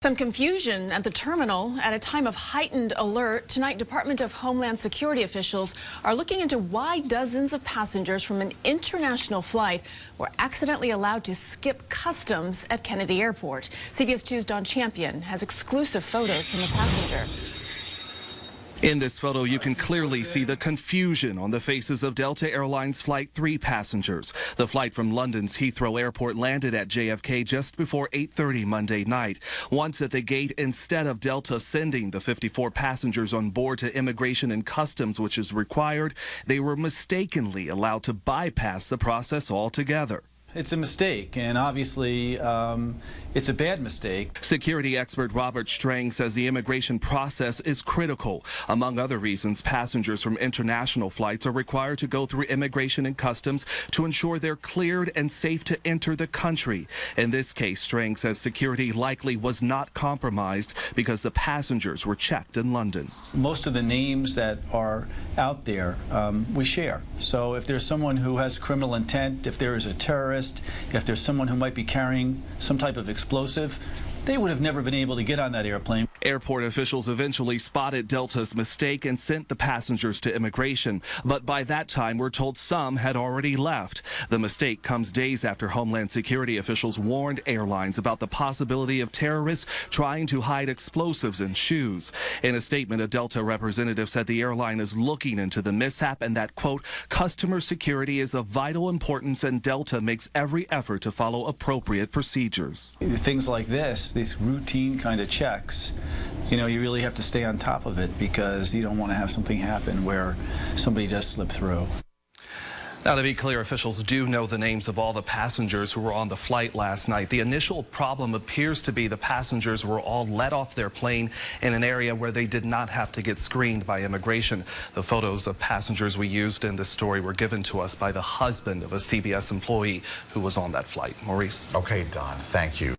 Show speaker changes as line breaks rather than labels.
Some confusion at the terminal at a time of heightened alert. Tonight, Department of Homeland Security officials are looking into why dozens of passengers from an international flight were accidentally allowed to skip customs at Kennedy Airport. CBS 2's Don Champion has exclusive photos from the passenger.
In this photo, you can clearly see the confusion on the faces of Delta Airlines Flight 3 passengers. The flight from London's Heathrow Airport landed at JFK just before 8:30 Monday night. Once at the gate, instead of Delta sending the 54 passengers on board to Immigration and Customs, which is required, they were mistakenly allowed to bypass the process altogether.
It's a mistake, and obviously it's a bad mistake.
Security expert Robert Strang says the immigration process is critical. Among other reasons, passengers from international flights are required to go through Immigration and Customs to ensure they're cleared and safe to enter the country. In this case, Strang says security likely was not compromised because the passengers were checked in London.
Most of the names that are out there we share. So if there's someone who has criminal intent, if there is a terrorist, if there's someone who might be carrying some type of explosive, they would have never been able to get on that airplane.
Airport officials eventually spotted Delta's mistake and sent the passengers to immigration. But by that time, we're told some had already left. The mistake comes days after Homeland Security officials warned airlines about the possibility of terrorists trying to hide explosives in shoes. In a statement, a Delta representative said the airline is looking into the mishap and that, quote, customer security is of vital importance and Delta makes every effort to follow appropriate procedures.
Things like this, these routine kind of checks, you know, you really have to stay on top of it because you don't want to have something happen where somebody does slip through.
Now, to be clear, officials do know the names of all the passengers who were on the flight last night. The initial problem appears to be the passengers were all let off their plane in an area where they did not have to get screened by immigration. The photos of passengers we used in this story were given to us by the husband of a CBS employee who was on that flight. Maurice.
Okay, Don, thank you.